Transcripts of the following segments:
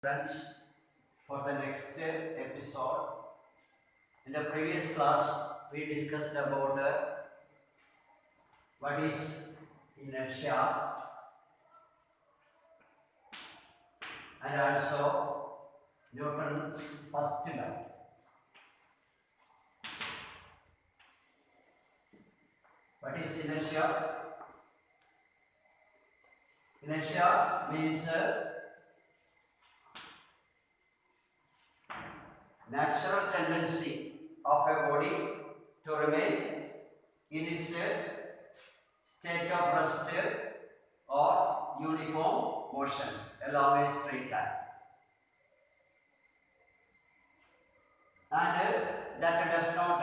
Friends, for the next episode. In the previous class, we discussed about what is inertia and also Newton's first law. What is inertia? Inertia means natural tendency of a body to remain in its state of rest or uniform motion along a straight line, and that does not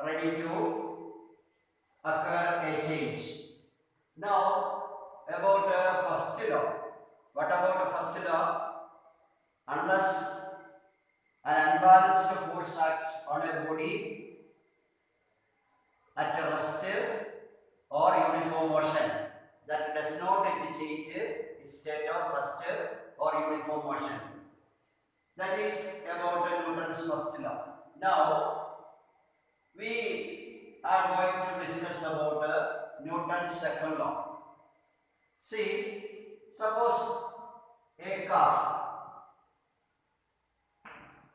ready to occur a change. Now about first law. What about first law? Unless an unbalanced force acts on a body at rest or uniform motion, that does not change its state of rest or uniform motion. That is about Newton's first law. Now we are going to discuss about Newton's second law. See, suppose a car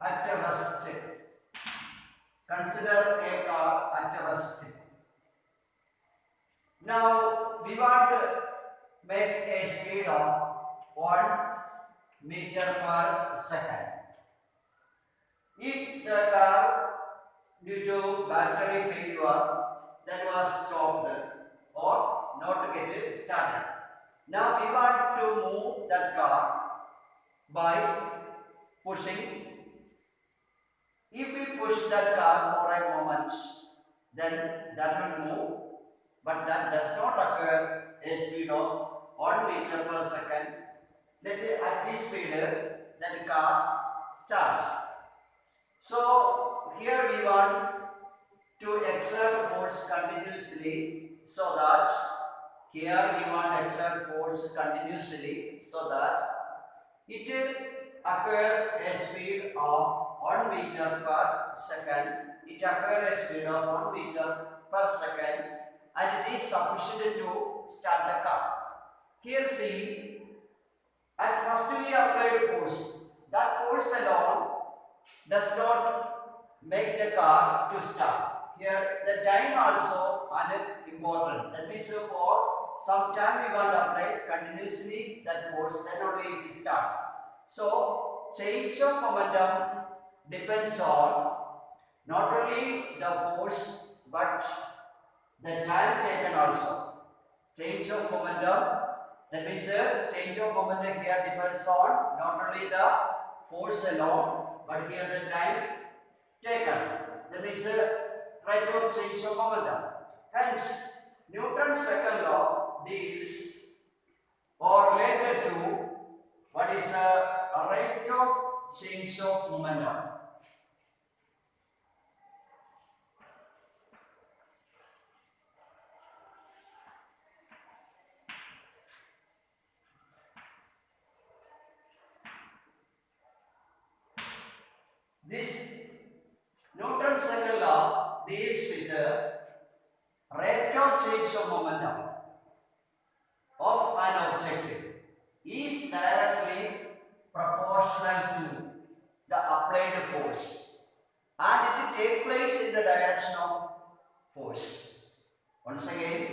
at a rest. Consider a car at a rest. Now we want to make a speed of 1 meter per second. If the car, due to battery failure, that was stopped or not get started. Now we want to move that car by pushing. If we push that car for a moment, then that will move, but that does not occur a speed of 1 meter per second. At this speed, that car starts. So here we want to exert force continuously, so that here we want to exert force continuously so that it will occur a speed of 1 meter per second. It occurs a speed of 1 meter per second, and it is sufficient to start the car. Here see, at first we applied force. That force alone does not make the car to start. Here the time also is important. That means for some time we want to apply continuously that force, then only it starts. So change of momentum depends on not only the force but the time taken also. Change of momentum, that means change of momentum here depends on not only the force alone but here the time taken. That means right of change of momentum. Hence Newton's second law deals or related to what is a rate of change of momentum. This Newton's second law deals with the rate of change of momentum of an object is directly proportional to the applied force, and it takes place in the direction of force. Once again,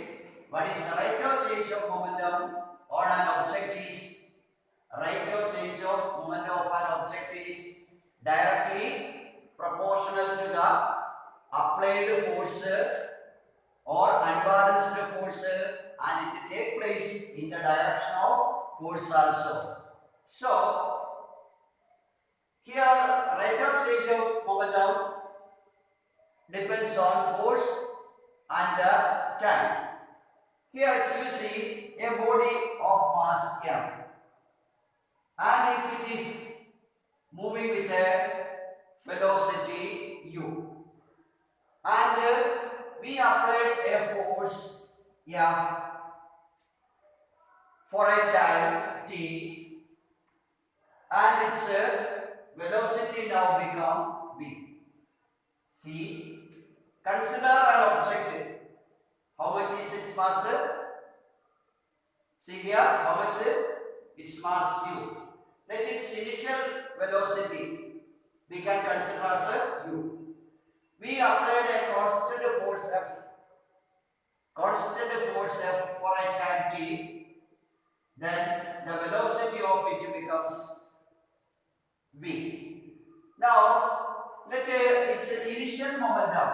what is the rate of change of momentum on an object is rate of change of momentum of an object is directly proportional to the applied force or unbalanced force, and it takes place in the direction of force also. So here rate of change of momentum depends on force and the time. Here you see a body of mass m, and if it is moving with a velocity u, and we applied a force F for a time t, and and its velocity now become v. See, consider an object. How much is its mass? See here, how much its mass u. Let its initial velocity we can consider as u. We applied a constant force F for a time t, then the velocity of it becomes v. Now let its initial momentum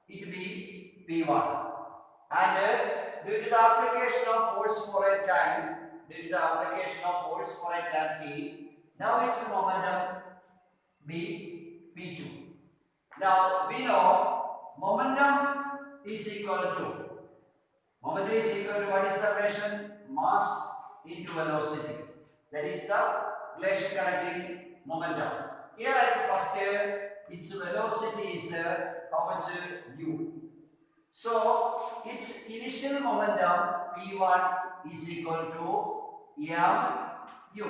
it be v1, and due to the application of force for a time, t, now its momentum be v2. Now we know momentum is equal to what is the relation? Mass into velocity. That is the relation connecting momentum. Here at first its velocity is how much? U. So its initial momentum v1 is equal to mu.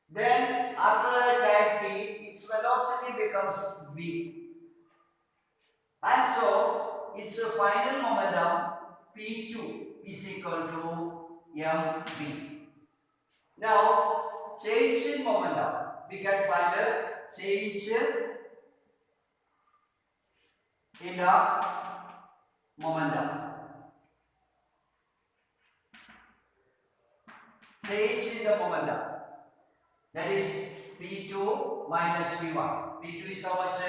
Then after a time t, its velocity becomes v, and so its final momentum p2 is equal to mv. Now change in momentum, we can find a change in the momentum. Change in the momentum, that is p2 minus v1. p2 is how much?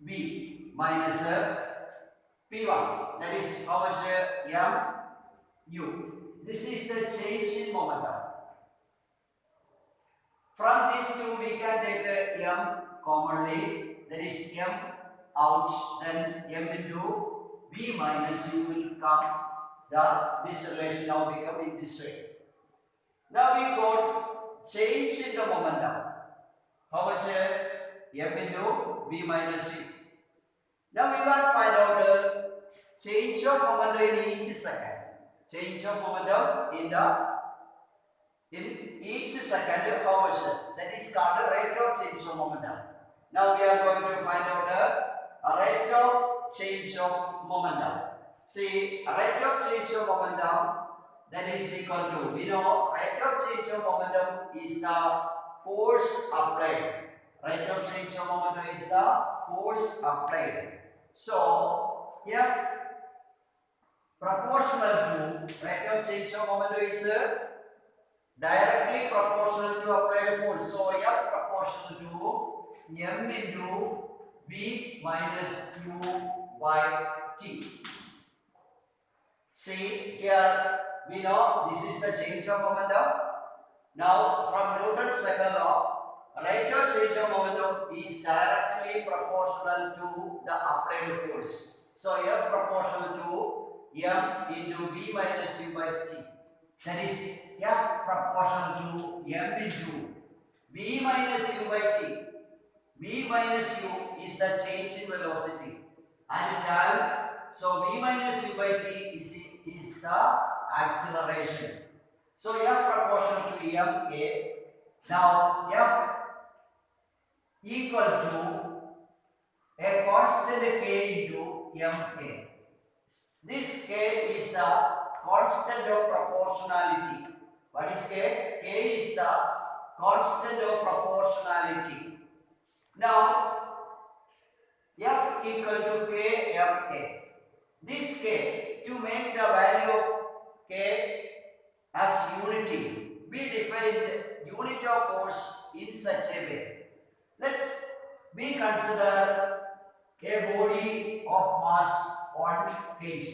mv minus p1, that is how much? mu. This is the change in momentum. From these two we can take m commonly, that is m out, then m into v minus u will come. This relation now become in this way. Now we got change in the momentum. How much? M into v minus u. Now we want to find out change of momentum in each second. Change of momentum in each second, how much? That is called the rate of change of momentum. Now we are going to find out a rate of change of momentum. See, a rate of change of momentum, that is equal to, we know rate of change of momentum is the force applied. Rate of change of momentum is the force applied. So F proportional to rate of change of momentum is directly proportional to applied force. So F proportional to m into v minus q by t. See here, we know this is the change of momentum. Now from Newton's second law, rate of change of momentum is directly proportional to the applied force. So F proportional to m into v minus u by t. That is F proportional to m into v minus u by t. V minus u is the change in velocity and time. So v minus u by t is the acceleration. So F proportional to ma. Now F equal to a constant k into ma. This k is the constant of proportionality. What is k? K is the constant of proportionality. Now F equal to k ma. This k, to make the value of k as unity, we defined unit of force in such a way. Let me consider a body of mass 1 kg.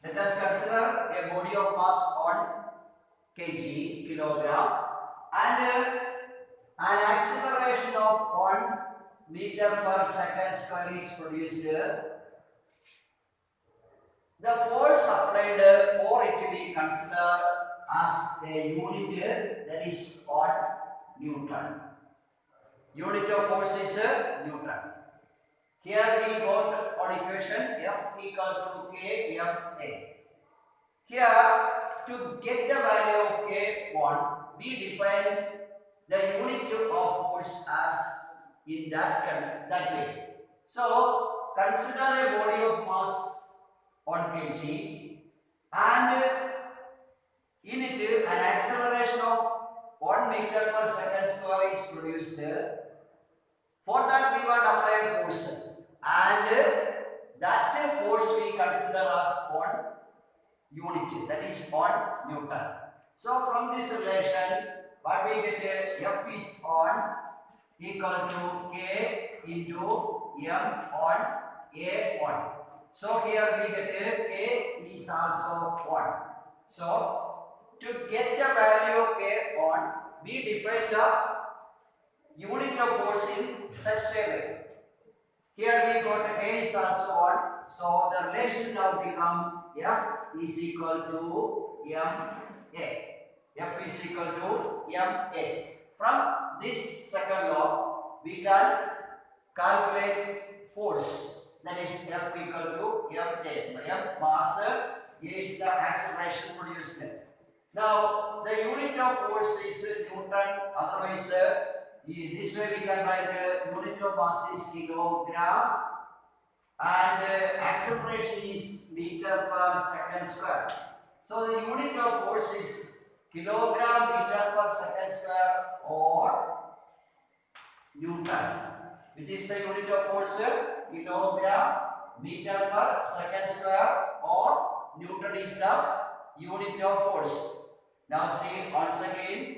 Let us consider a body of mass 1 kg, kilogram, and an acceleration of 1 meter per second square is produced. The force applied for it we consider as a unit, that is 1 Newton. Unit of force is Newton. Here we got one equation F equal to K M A. Here to get the value of K1, we define the unit of force as in that way. So consider a body of mass 1 kg and in it an acceleration of 1 meter per second square is produced. For that we want to apply force, and that force we consider as 1 unit, that is 1 Newton. So from this relation what we get, F is on equal to K into M on A 1. So here we get K is also 1. So to get the value of K on, we define the unit of force in such a way. Here we got K is also 1. So the relation now become F is equal to MA. F is equal to MA. From this second law, we can calculate force. That is F equal to MA. M mass, A is the acceleration produced. Now the unit of force is Newton. Otherwise, this way we can write unit of mass is kilogram and acceleration is meter per second square. So the unit of force is kilogram meter per second square or Newton, which is the unit of force, kilogram meter per second square or Newton is the unit of force. Now see once again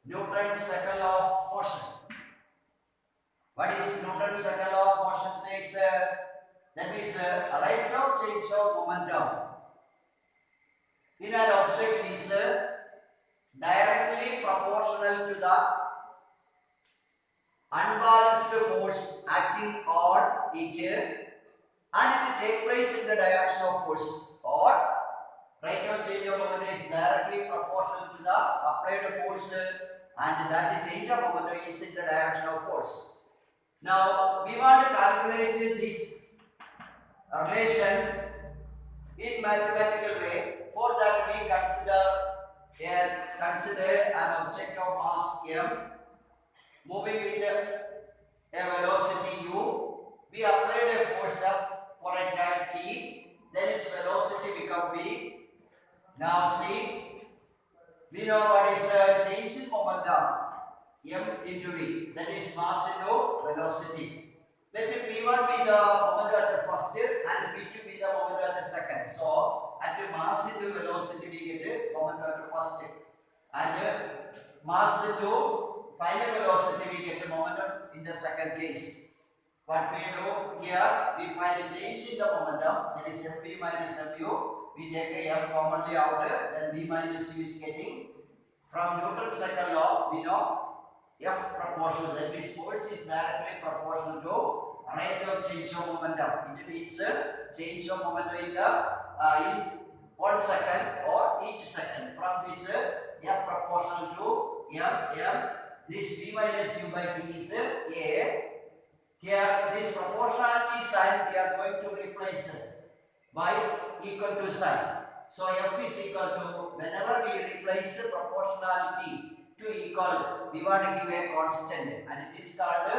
Newton's second law of motion. What is Newton's second law of motion says? That is a rate of change of momentum in an object is directly proportional to the unbalanced force acting on it, and it take place in the direction of force, or rate of change of momentum is directly proportional to the applied force, and that change of momentum is in the direction of force. Now we want to calculate this relation in mathematical way. For that we consider an object of mass m moving with a velocity u. We applied a force F for a time t, then its velocity become v. Now see, we know what is change in momentum, m into v, that is mass into velocity. Let P1 be the moment at the first and P2 be the moment at the second. So at the mass into velocity we get a moment at the first, and mass into final velocity we get a momentum in the second case. What we do here, we find a change in the momentum, that is Fp minus Fu. We take a M commonly out, then V minus U is getting. From Newton's second law, we know F proportional, that means force is directly proportional to rate of change of momentum. It means change of momentum in 1 second or each second. From this F proportional to M, this V minus U by T is A. Here this proportionality sign we are going to replace by equal to sign. So F is equal to, whenever we replace proportionality to equal, we want to give a constant, and it is called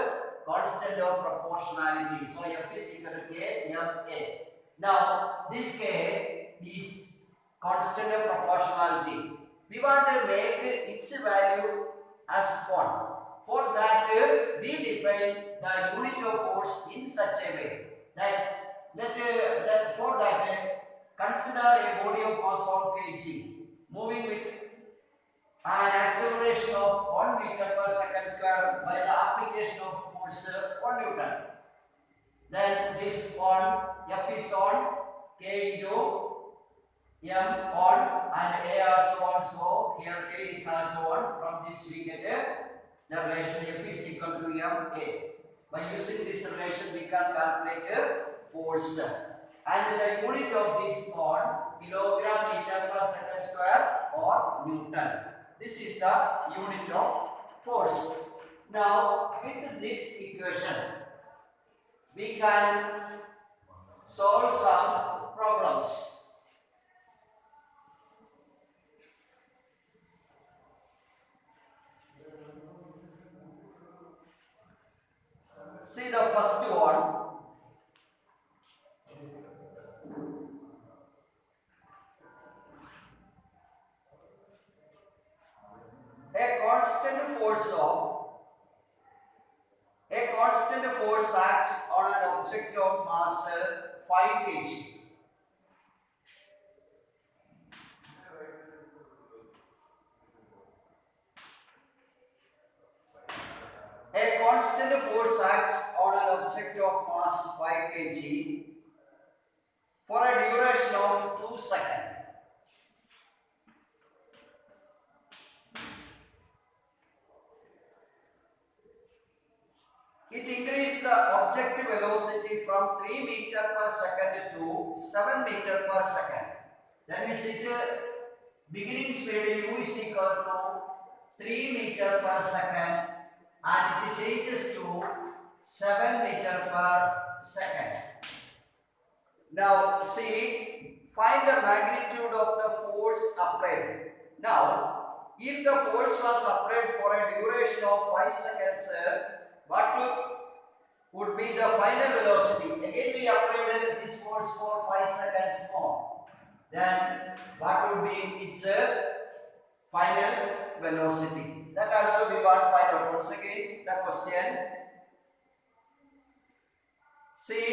constant of proportionality. So F is equal to K M A. Now this K is constant of proportionality. We want to make its value as 1. For that we define the unit of force in such a way that for that consider a body of mass 1 kg moving with an acceleration of 1 meter per second square by the application of force 1 Newton. Then this on F is on K into M on and A also on. So here K is also on. From this we get the relation F is equal to M A. By using this relation we can calculate force. And the unit of this on kilogram meter per second square or Newton. This is the unit of force. Now with this equation we can solve some problems. See the first one. A constant force acts on an object of mass 5 kg. A constant force acts on an object of mass 5 kg for a duration of 2 seconds. It increased the object velocity from 3 meter per second to 7 meter per second. That means beginning speed u is equal to 3 meter per second and it changes to 7 meter per second. Now see, find the magnitude of the force applied. Now, if the force was applied for a duration of 5 seconds, what would be the final velocity? Again we applied this force for 5 seconds more. Then what would be its final velocity? That also we want to find out. Once again the question. See,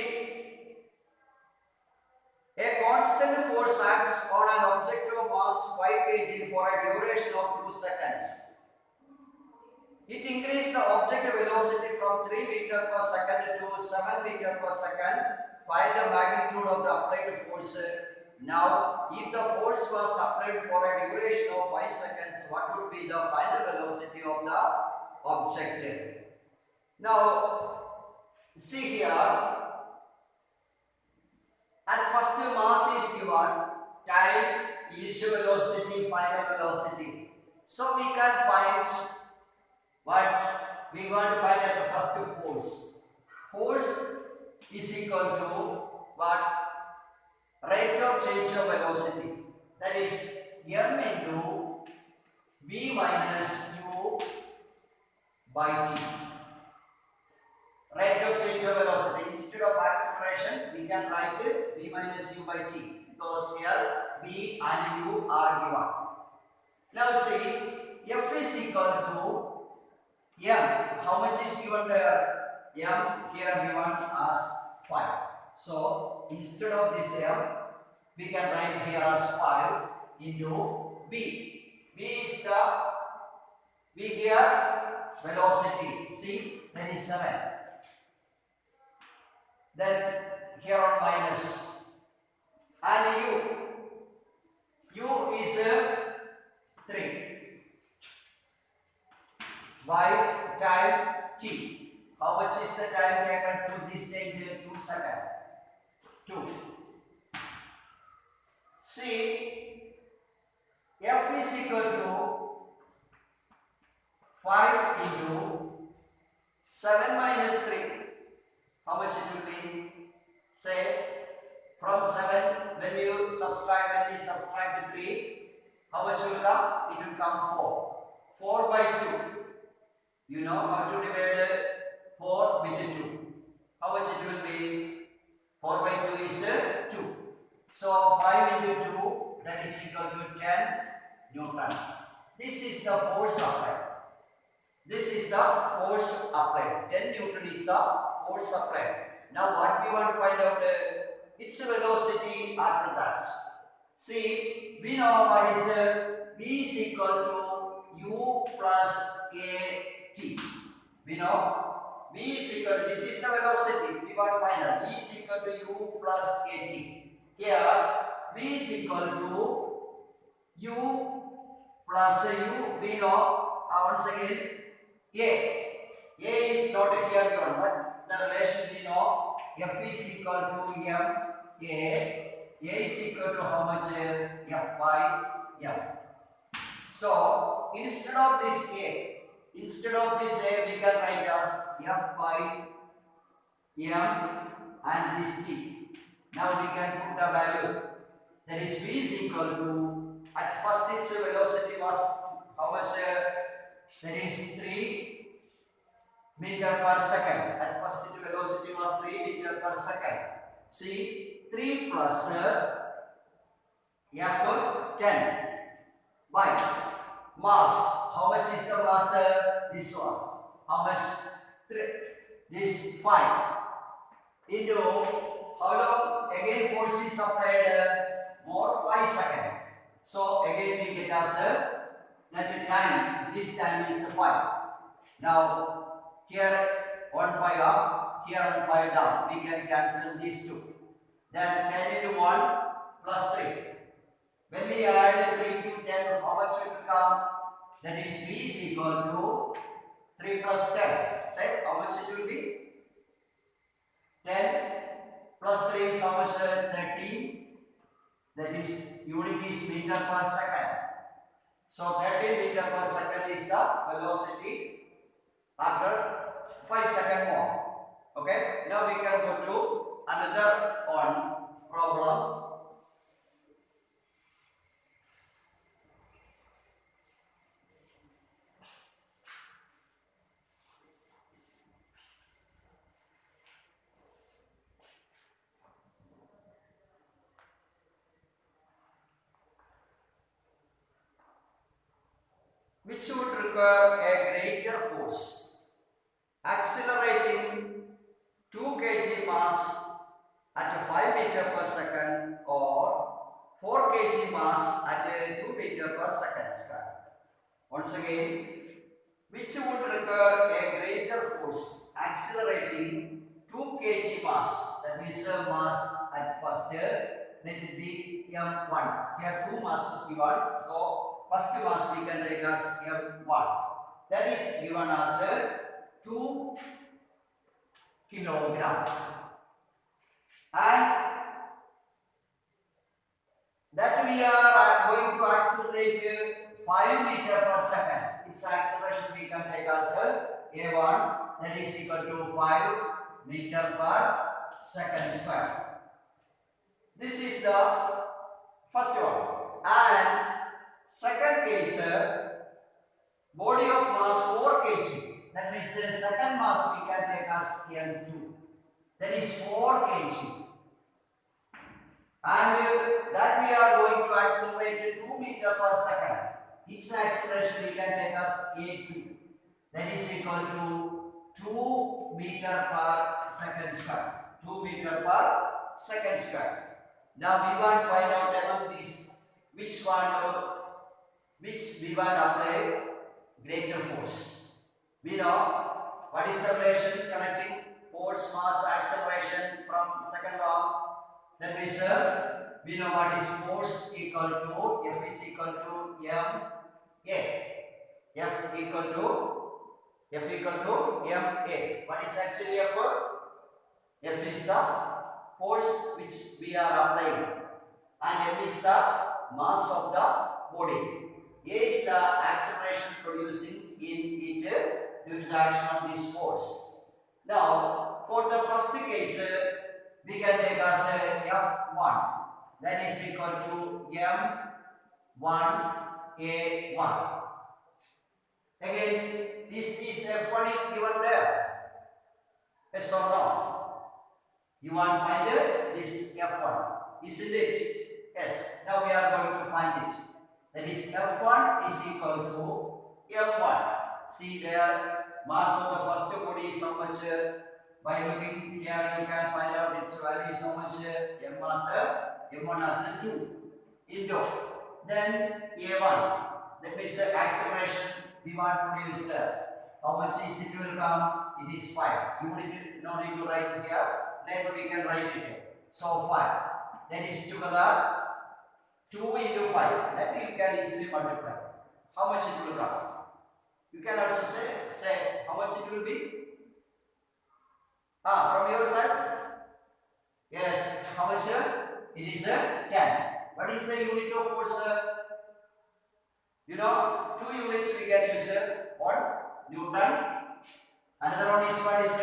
a constant force acts on an object of mass 5 kg for a duration of 2 seconds. It increased the object velocity from 3 meter per second to 7 meter per second. Find the magnitude of the applied force. Now, if the force was applied for a duration of 5 seconds, what would be the final velocity of the object? Now, see here. And first mass is given, time, initial velocity, final velocity. So we can find what we want to find at the first force. Force is equal to what? Rate of change of velocity. That is m into v minus u by t. Rate of change of velocity. Instead of acceleration, we can write v minus u by t because here v and u are given. Now see, f is equal to m. How much is given there? M here given as 5. So instead of this m, we can write here as 5 into v. V is the v here velocity. See, that is 7. Then here on minus and u is 3 by time t. How much is the time taken to this stage? 2 seconds. 2. See, f is equal to 5 into 7 minus 3. How much it will be? Say, from 7, when we subtract to 3, how much will come? It will come 4. 4 by 2. You know how to divide 4 with 2. How much it will be? 4 by 2 is 2. So 5 into 2, that is equal to 10 Newton. This is the force applied. This is the force applied. 10 Newton is the force applied. Now what we want to find out? Its velocity after that. See, we know what is v is equal to u plus a t. We know v is equal, this is the velocity. We want to find out v is equal to u plus a t. Here v is equal to u plus u. We know once again a is not here given, but the relation we know f is equal to m a is equal to how much? F by m. So instead of this a, we can write as f by m and this t. Now we can put the value. That is v is equal to, at first its velocity was how much? That is 3 meter per second. At first See, 3 plus F 10 by mass. How much is the mass? This one. How much? 3. This 5. Into how long? Again force is applied more 5 seconds. So again we get as that time. This time is 5. Now here 1 5 up, here 1 5 down. We can cancel these two. Then 10 into 1 plus 3. When we add 3 to 10, how much will come? That is V is equal to 3 plus 10. Say how much it will be? 10 plus 3 is how much? 13. That is unit is meter per second. So 13 meter per second is the velocity after 5 seconds more. Okay. Now we can go to another problem. Which would require a greater force, accelerating 2 kg mass at 5 meter per second or 4 kg mass at 2 meter per second square. Once again, which would require a greater force, accelerating 2 kg mass, that means mass at first, let it be M1. Here 2 masses given, so first mass we can take as M1. That is given as 2 kilogram. And that we are going to accelerate 5 meter per second. Its acceleration we can take as A1, that is equal to 5 meter per second square. This is the first one. And second case, body of mass 4 kg. That means second mass we can take as M2. That is 4 kg. And that we are going to accelerate 2 meter per second. Its acceleration we can take as A2. That is equal to 2 meter per second square. 2 meter per second square. Now we want to find out among these which we want to apply greater force. We know what is the relation connecting force, mass, acceleration from second law. That means we know what is force equal to F is equal to ma. F equal to ma. What is actually F? F is the force which we are applying, and m is the mass of the body. A is the acceleration producing in it due to the action of this force. Now, for the first case, we can take as F1, that is equal to M1A1. Again, this F1 is given there. Yes or no? You want to find this F1, isn't it? Yes. Now we are going to find it. That is F1 is equal to M1. See there, mass of the first body is how much? By looking here, you can find out its value is how much? M1 as 2 into. Then A1, that means the acceleration we want to produce there. How much is it will come? It is 5. You no need to write it here. Later we can write it. So 5. That is together 2 into 5. That you can easily multiply. How much it will come? You can also say how much it will be. From your side? Yes. How much? It is 10. What is the unit of force? You know, 2 units we can use. One, Newton. Another one is what is?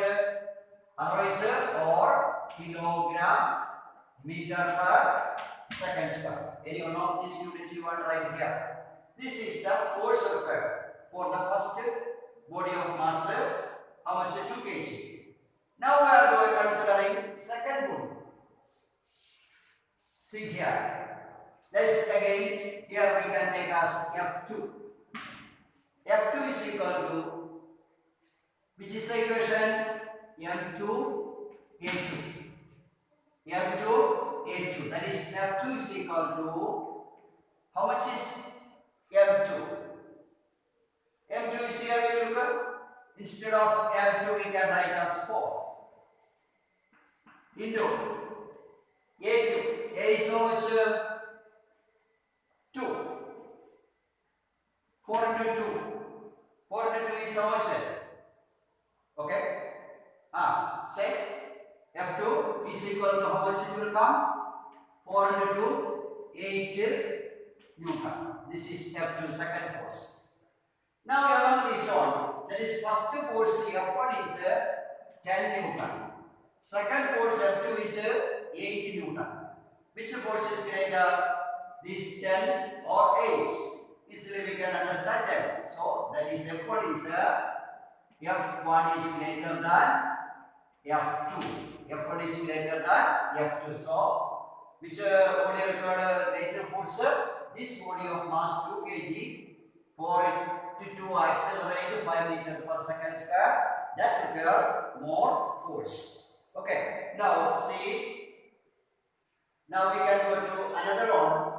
Otherwise, or kilogram meter per second square. Any one of this unit you want to write here. This is the force required for the first body of mass. How much? 2 kg. Now we are going considering second body. is equal to, which is the equation? M2 A2. M2 A2. That is F2 is equal to, how much is M2? M2 is here, we look at. Instead of M2, we can write as 4 into A2. A is how much? 2. 4 into 2. 4 into 2 is how much? Okay. Say F2 is equal to how much it will come? 4 into 2, 8 Newton. This is F2, second force. Now along this one, that is first force F1 is 10 Newton. Second force F2 is 8 Newton. Which force is greater? This 10 or 8? Easily we can understand 10. So that is F1 is F1 is greater than F2. F1 is greater than F2. So which body required greater force? This body of mass 2 kg for it to accelerate 5 meters per second square, that require more force. Okay. Now see. Now we can go to another one.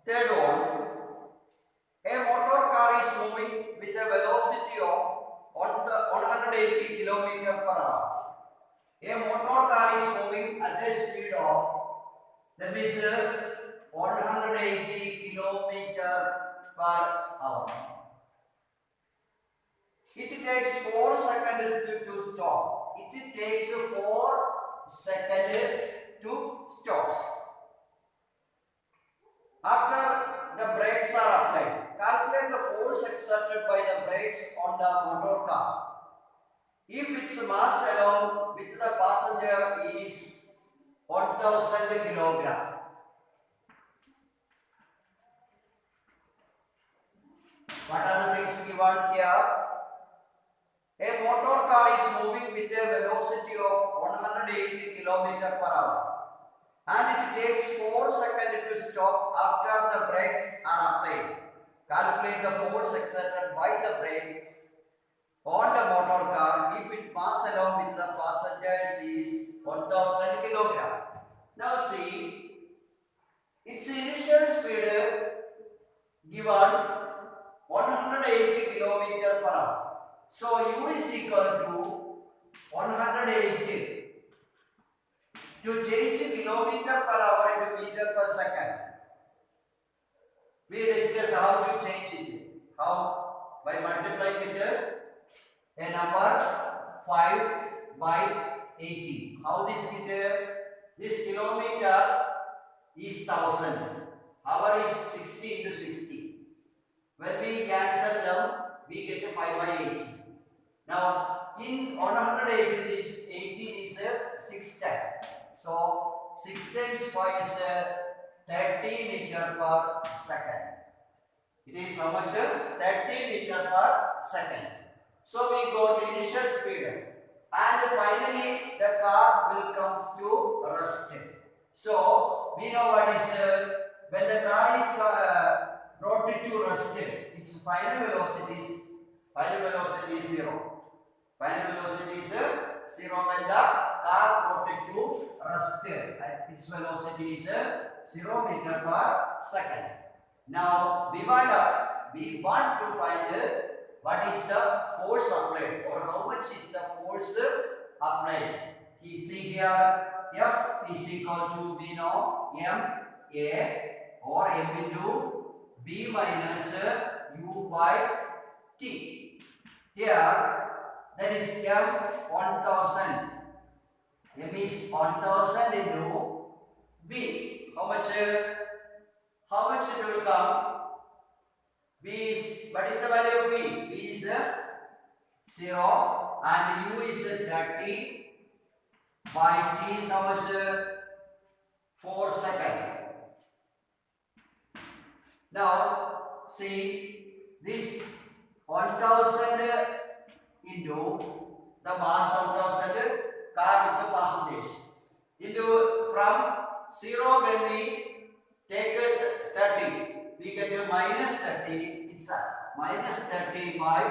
Third one, a motor car is moving with a velocity of 180 km per hour. A motor car is moving at a speed of, that is 180 km per hour. It takes 4 seconds to stop. It takes 4 seconds to stop. After the brakes are applied, calculate the force exerted by the brakes on the motor car. If its mass along with the passenger is 1000 kg. What are the things given here? A motor car is moving with a velocity of 180 km per hour. And it takes 4 seconds to stop after the brakes are applied. Calculate the force exerted by the brakes on the motor car if it passes along with the passengers is 1000 kg. Now see, its initial speed given 180 km per hour. So u is equal to 180. To change kilometer per hour into meter per second, we discuss how to change it. How? By multiplying with a number 5 by 80. How this kilometer is 1000. Hour is 60 into 60. When we cancel them, we get 5 by 80. Now, in 180, this 18 is 6 times. So 6 times 5 is 30 meter per second. It is how much? 30 meter per second. So we got initial speed, and finally the car will comes to rest. So we know what is when the car is brought to rest, its final velocity is 0. Final velocity is 0 when the car brought to rest. Its velocity is 0 meter per second. Now we want to find what is the force applied, or how much is the force applied. You see here, F is equal to, we know, M A or M into B minus U by T. Here, that is M 1000. M is 1000 into V. How much it will come? V is, what is the value of V? V is 0 and U is 30 by T is how much? 4 seconds. Now see, this 1000 into the mass 1000 car with the passengers. Into from 0 when we take 30, we get a minus 30 itself. Minus 30 by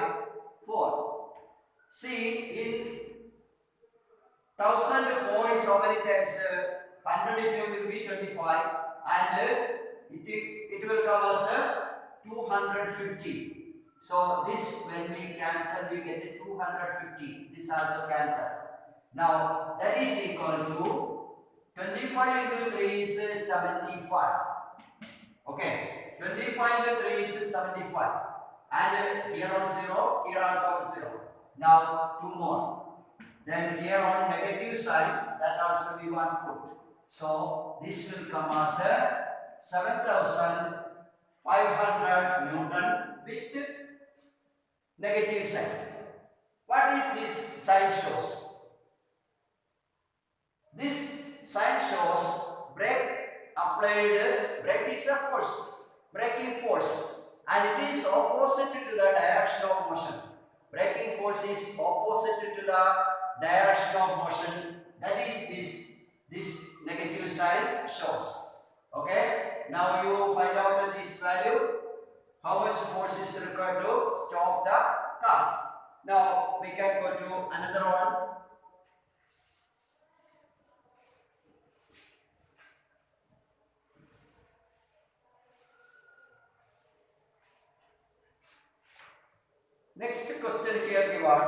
4. See, in 1004 is how many times? 102 will be 25 and it will come as 250. So this when we cancel we get a 250. This also cancel. Now that is equal to 25 into 3 is 75. Okay, 25 into 3 is 75. And here on 0, here also 0. Now 2 more. Then here on negative side, that also we want to put. So this will come as 7500 Newton with negative sign. What is this sign shows? This sign shows brake applied, brake is a force, braking force, and it is opposite to the direction of motion. Braking force is opposite to the direction of motion. That is this negative sign shows. Okay. Now you find out this value. How much force is required to stop the car? Now we can go to another one. Next question here given.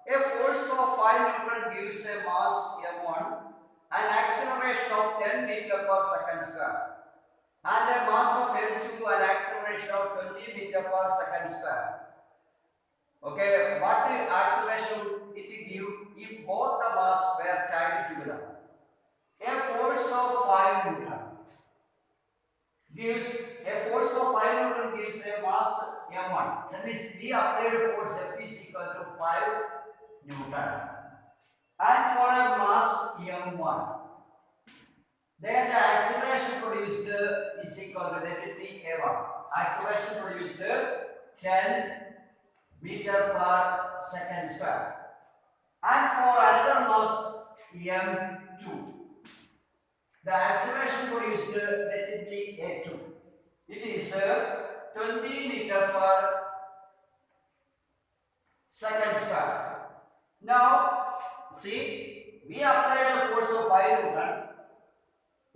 A force of 5 Newton gives a mass m1 an acceleration of 10 meter per second square and a mass of m2 an acceleration of 20 meter per second square. Okay, what acceleration would it give if both the mass were tied together? A force of 5 Newton gives a mass m1. That means the applied force F is equal to 5 Newton. And for a mass m1, then the acceleration produced is equal to, let it be a1. Acceleration produced 10 meter per second square. And for another mass m2, the acceleration produced, let it be a2. It is 20 meter per second square. Now, see, we applied a force of 5 Newton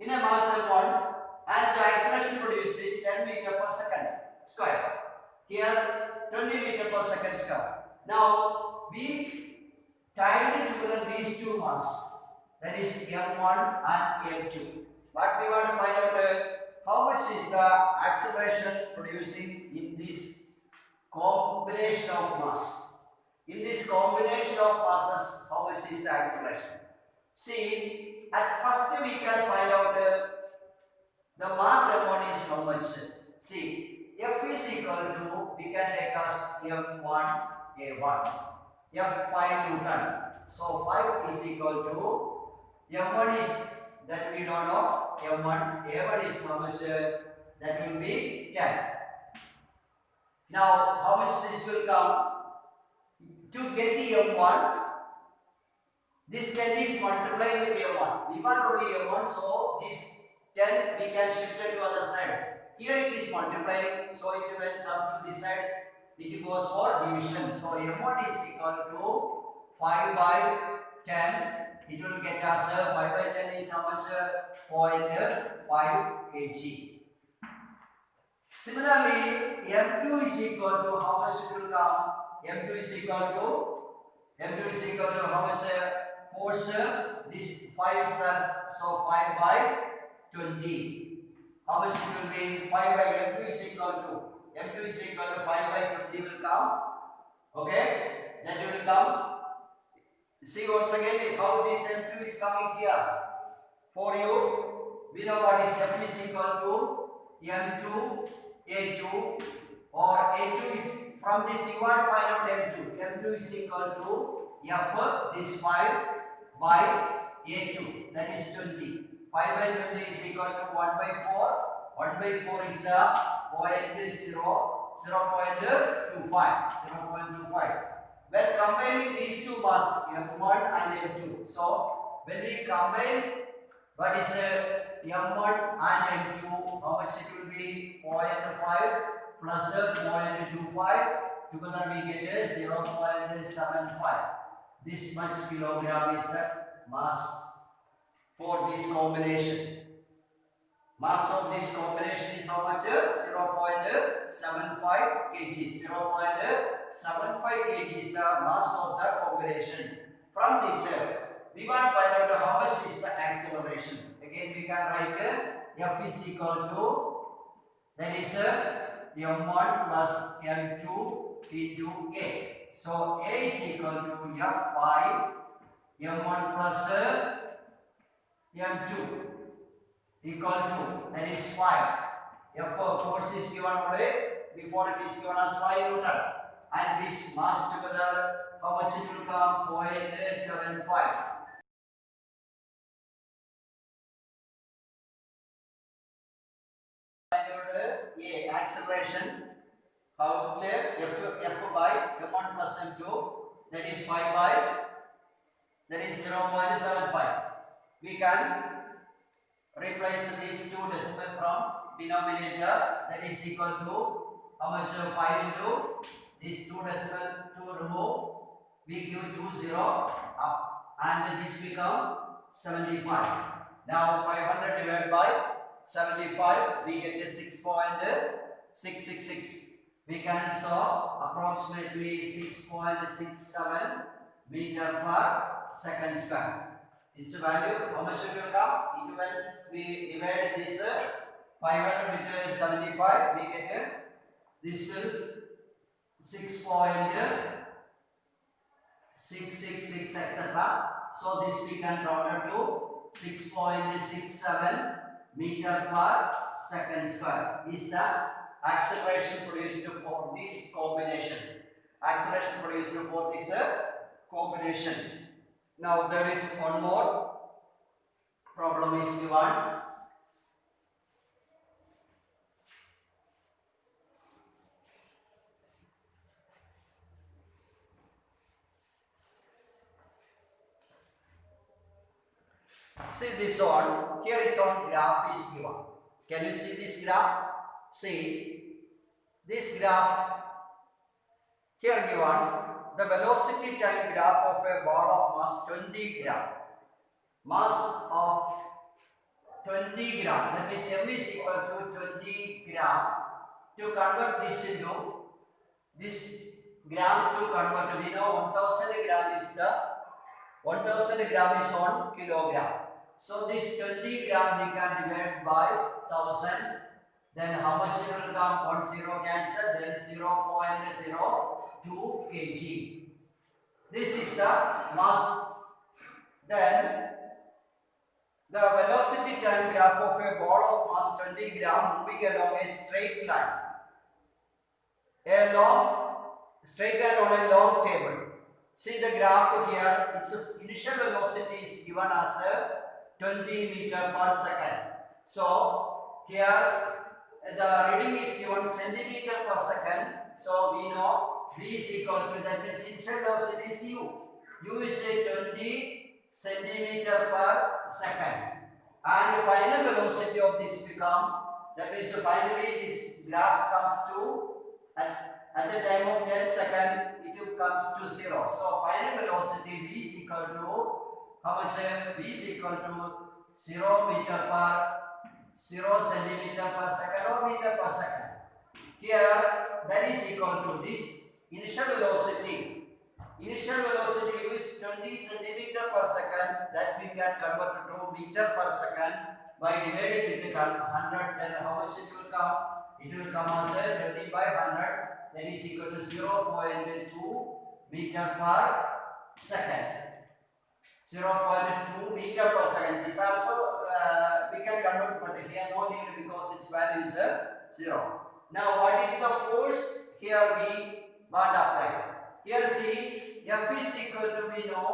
in a mass m1 and the acceleration produced is 10 meter per second square. Here 20 meter per second square. Now we tied together these two masses, that is m1 and m2. What we want to find out how much is the acceleration producing in this combination of mass. In this combination of masses, how much is the acceleration? See, at first we can find out the mass m1 is how much. See, F is equal to, we can take as m1 a1, F 5 Newton. So 5 is equal to m1 is that we don't know, m1 a1 is how much, that will be 10. Now how much this will come? To get m1, this 10 is multiplied with m1. We want only m1, so this 10 we can shift it to other side. Here it is multiplying, so it will come to this side. It goes for division. So m1 is equal to 5 by 10. It will get us 5 by 10 is how much? 0.5 kg. Similarly, m2 is equal to how much it will come? m2 is equal to how much force? This 5 itself, so 5 by 20. How much it will be? 5 by m2 is equal to 5 by 20 will come. Okay, that will come. See once again how this m2 is coming here. For you, we know what is f is equal to m2 a2, or a2 is from this you want to find out m2. m2 is equal to f this 5 by a2, that is 20. 5 by 20 is equal to 1 by 4. 1 by 4 is 0.25. when combining these two mass M1 and M2, so when we combine what is M1 and M2, how much it will be? 0.5 plus 0.25, together we get 0.75. This much kilogram is the mass for this combination. Mass of this combination is how much? 0.75 kg. 0.75 kg is the mass of the combination. From this, we want to find out how much is the acceleration. Again, we can write F is equal to, that is M1 plus M2 into A. So A is equal to F by M1 plus M2 equal to, that is 5. F of force is given away, before it is given as 5 Newton. And this mass together, how much it will come? 0.75. A acceleration, how much? F by M1 plus M2, that is 5 by, that is 0.75. We can replace these two decimal from denominator, that is equal to how much? 5 into these two decimal to remove, we give 2 0 up, and this become 75. Now 500 divided by 75, we get a 6.666. We can solve approximately 6.67 meter per second square. Its value, how much it will come? When we divide this 500 with 75, we get this will 6.666, etc. So this we can round to 6.67 meter per second square is the acceleration produced for this combination. Acceleration produced for this combination. Now there is one more problem is given. See this one, here is one graph is given. Can you see this graph? See this graph here given, the velocity time graph of a ball of mass 20 gram. Mass of 20 gram, that is M is equal to 20 gram. To convert this into this gram to convert, we know 1000 gram is the 1000 gram is 1 kilogram. So this 20 gram we can divide by 1000. Then how much it will come? 1 0 cancel. Then 0.02 kg. This is the mass. Then the velocity time graph of a ball of mass 20 gram moving along a straight line. A long straight line on a long table. See the graph here. Its initial velocity is given as 20 meter per second. So here the reading is given centimeter per second. So we know V is equal to, that is initial velocity is U. U is 20 centimeter per second. And final velocity of this become, that is finally this graph comes to at the time of 10 seconds it comes to 0. So final velocity V is equal to how much? V is equal to 0 meter per 0 centimeter per second or meter per second. Here that is equal to this initial velocity. Initial velocity is 20 centimeter per second, that we can convert to meter per second by dividing with 100. Then how much it will come? It will come as 20 by 100, that is equal to 0.2 meter per second. 0.2 meter per second. This also we can convert, but here no need because its value is 0. Now what is the force here we want to apply? Here see, F is equal to, we know,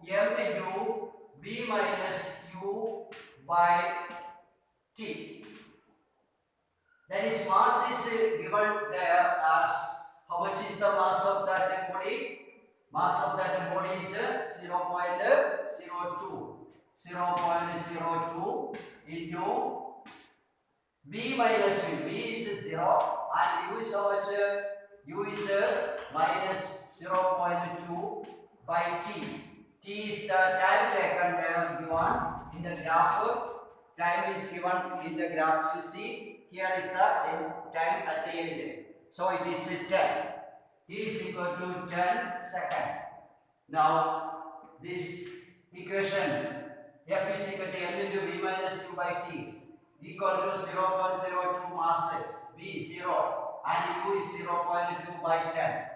M into B minus U by T. That is mass is given there as, how much is the mass of that body? Mass of that body is 0.02. 0.02 into V minus U. V is 0 and U is how much? U is minus 0.2 by T. T is the time taken there given in the graph. Time is given in the graph. You see, here is the time at the end. So it is 10. T is equal to 10 seconds. Now this equation F is equal to M into V minus U by T equal to 0.02 mass V 0 and U is 0.2 by 10.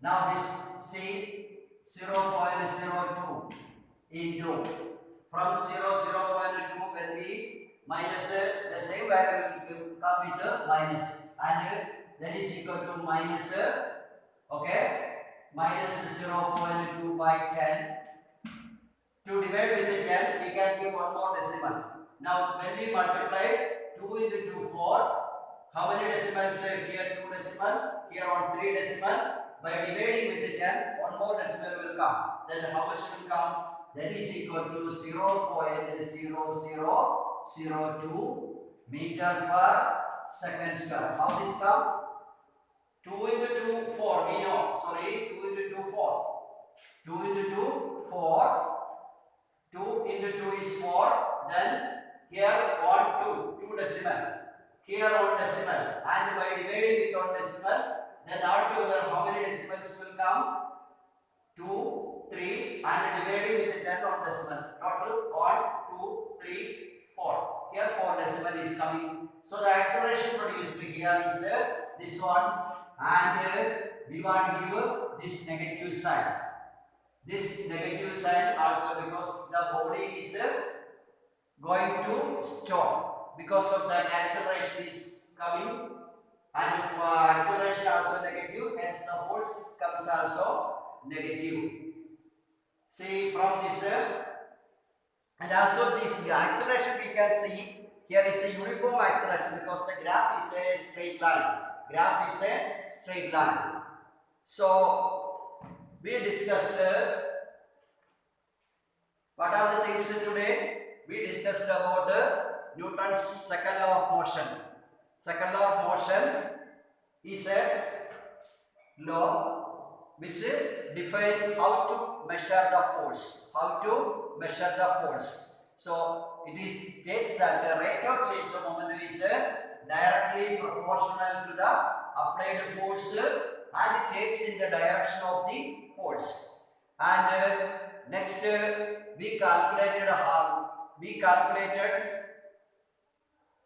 Now this see 0.02 into from 0.2 when we minus the same value will come with the minus and that is equal to minus minus 0.2 by 10. To divide with the 10 we can give one more decimal. Now when we multiply 2 into 2 4, how many decimals here? 2 decimal, here on 3 decimal. By dividing with the 10, one more decimal will come. Then how much will come? That is equal to 0.0002 meter per second square. How this come? 2 into 2 4 we know. Sorry, 2 into 2 4. 2 into 2 4. 2 into 2 is 4. Then here 1 2 decimal. Here 1 decimal. And by dividing with 1 decimal, then altogether how many decimals will come? 2, 3 and dividing with 10 on decimal. Total 1, 2, 3, 4. Here 4 decimal is coming. So the acceleration produced here is this one and we want to give this negative sign. This negative sign also because the body is going to stop because of the acceleration is coming. And if acceleration also negative, hence the force comes also negative. See from this and also this acceleration we can see here is a uniform acceleration because the graph is a straight line. Graph is a straight line. So we discussed what are the things today? We discussed about Newton's second law of motion. Second law of motion is a law which defines how to measure the force. How to measure the force. So it is states that the rate of change of momentum is directly proportional to the applied force and it takes in the direction of the force. And next we calculated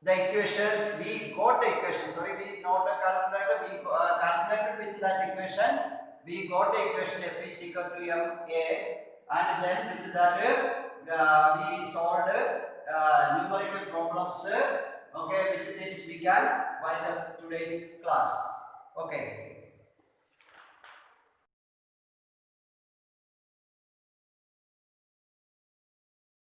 the equation. We got the equation. Sorry, we not a calculator. We calculated with that equation. We got the equation F is equal to ma, and then with that we solved numerical problems. Okay, with this we can wind up today's class. Okay.